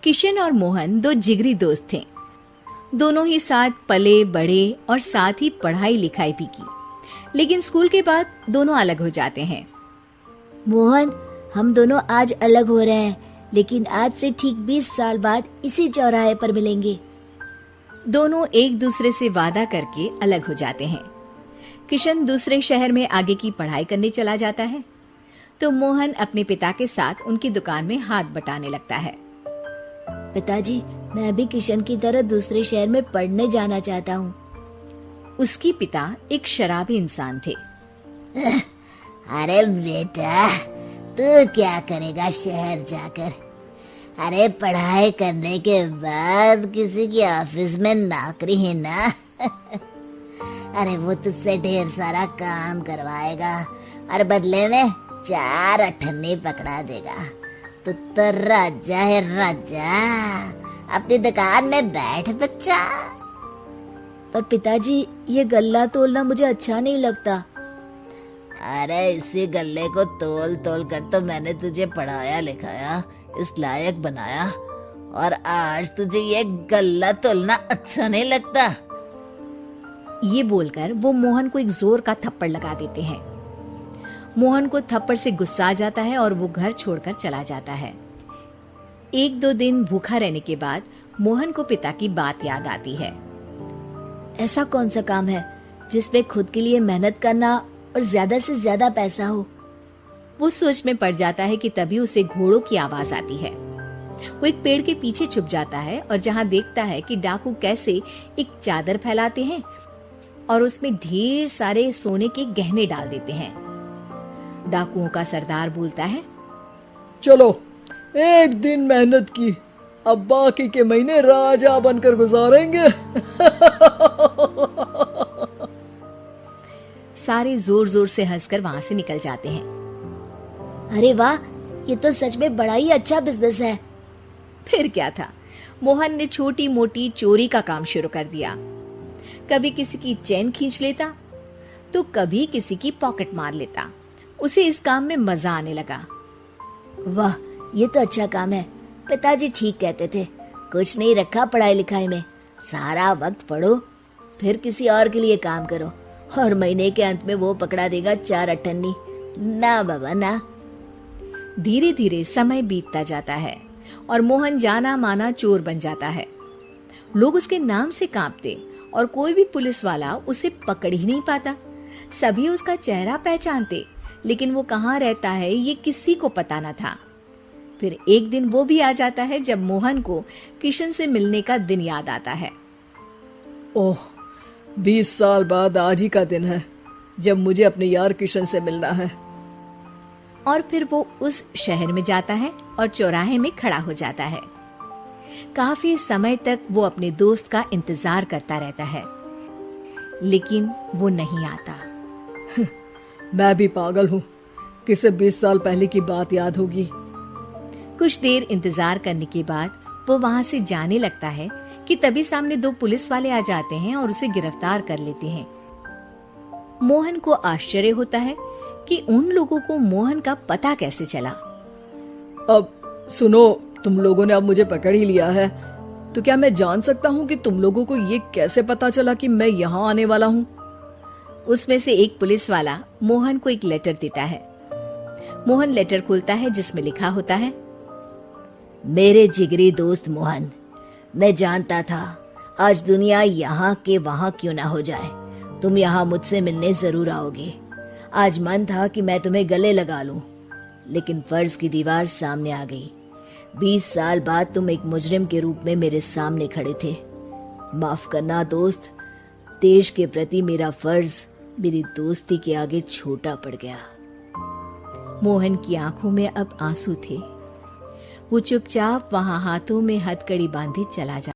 किशन और मोहन दो जिगरी दोस्त थे। दोनों ही साथ पले बड़े और साथ ही पढ़ाई लिखाई भी की, लेकिन स्कूल के बाद दोनों अलग हो जाते हैं। मोहन, हम दोनों आज अलग हो रहे हैं, लेकिन आज से ठीक 20 साल बाद इसी चौराहे पर मिलेंगे। दोनों एक दूसरे से वादा करके अलग हो जाते हैं। किशन दूसरे शहर में आगे की पढ़ाई करने चला जाता है, तो मोहन अपने पिता के साथ उनकी दुकान में हाथ बटाने लगता है। पिताजी, मैं भी किशन की तरह दूसरे शहर में पढ़ने जाना चाहता हूँ। उसके पिता एक शराबी इंसान थे। अरे बेटा, तू क्या करेगा शहर जाकर? अरे पढ़ाई करने के बाद किसी की ऑफिस में नौकरी है ना। अरे वो तुझसे ढेर सारा काम करवाएगा और बदले में 4 अठन्नी पकड़ा देगा। तो राजा है राजा, अपनी दुकान में बैठ बच्चा। पर पिताजी, ये गल्ला तोलना मुझे अच्छा नहीं लगता। अरे इसी गल्ले को तोल तोल कर तो मैंने तुझे पढ़ाया लिखाया, इस लायक बनाया, और आज तुझे ये गल्ला तोलना अच्छा नहीं लगता। ये बोलकर वो मोहन को एक जोर का थप्पड़ लगा देते हैं। मोहन को थप्पड़ से गुस्सा आ जाता है और वो घर छोड़कर चला जाता है। 1-2 दिन भूखा रहने के बाद मोहन को पिता की बात याद आती है। ऐसा कौन सा काम है जिसपे खुद के लिए मेहनत करना और ज्यादा से ज्यादा पैसा हो? वो सोच में पड़ जाता है कि तभी उसे घोड़ों की आवाज आती है। वो एक पेड़ के पीछे छुप जाता है और जहाँ देखता है कि डाकू कैसे एक चादर फैलाते हैं और उसमें ढेर सारे सोने के गहने डाल देते हैं। डाकुओं का सरदार बोलता है, चलो, एक दिन मेहनत की, अब बाकी के महीने राजा बनकर गुजारेंगे। सारे जोर जोर से हंसकर वहां से निकल जाते हैं। अरे वाह, ये तो सच में बड़ा ही अच्छा बिजनेस है। फिर क्या था, मोहन ने छोटी मोटी चोरी का काम शुरू कर दिया। कभी किसी की चेन खींच लेता, तो कभी किसी की पॉकेट मार लेता। उसे इस काम में मजा आने लगा। वाह, ये तो अच्छा काम है। पिताजी ठीक कहते थे, कुछ नहीं रखा पढ़ाई लिखाई में, सारा वक्त पढ़ो, फिर किसी और के लिए काम करो, और महीने के अंत में वो पकड़ा देगा 4 अठन्नी। ना बाबा ना। धीरे धीरे समय बीतता जाता है और मोहन जाना माना चोर बन जाता है। लोग उसके नाम से कांपते और कोई भी पुलिस वाला उसे पकड़ ही नहीं पाता। सभी उसका चेहरा पहचानते, लेकिन वो कहाँ रहता है ये किसी को पता न था। फिर एक दिन वो भी आ जाता है जब मोहन को किशन से मिलने का दिन याद आता है। ओह, 20 साल बाद आज ही का दिन है जब मुझे अपने यार किशन से मिलना है। और फिर वो उस शहर में जाता है और चौराहे में खड़ा हो जाता है। काफी समय तक वो अपने दोस्त का इंतजार करता रहता है, लेकिन वो नहीं आता। मैं भी पागल हूँ, किसे 20 साल पहले की बात याद होगी। कुछ देर इंतजार करने के बाद वो वहाँ से जाने लगता है कि तभी सामने 2 पुलिस वाले आ जाते हैं और उसे गिरफ्तार कर लेते हैं। मोहन को आश्चर्य होता है कि उन लोगों को मोहन का पता कैसे चला। अब सुनो, तुम लोगों ने अब मुझे पकड़ ही लिया है, तो क्या मैं जान सकता हूँ कि तुम लोगों को ये कैसे पता चला कि मैं यहाँ आने वाला हूँ? उसमें से एक पुलिस वाला मोहन को एक लेटर देता है। मोहन लेटर खोलता है जिसमें लिखा होता है, मेरे जिगरी दोस्त मोहन, मैं जानता था आज दुनिया यहाँ के वहाँ क्यों ना हो जाए, तुम यहाँ मुझसे मिलने जरूर आओगे। आज मन था कि मैं तुम्हें गले लगा लूं, लेकिन फर्ज की दीवार सामने आ गई। 20 साल बाद तुम एक मुजरिम के रूप में मेरे सामने खड़े थे। माफ करना दोस्त, देश के प्रति मेरा फर्ज मेरी दोस्ती के आगे छोटा पड़ गया। मोहन की आंखों में अब आंसू थे। वो चुपचाप वहां हाथों में हथकड़ी बांधे चला जाता।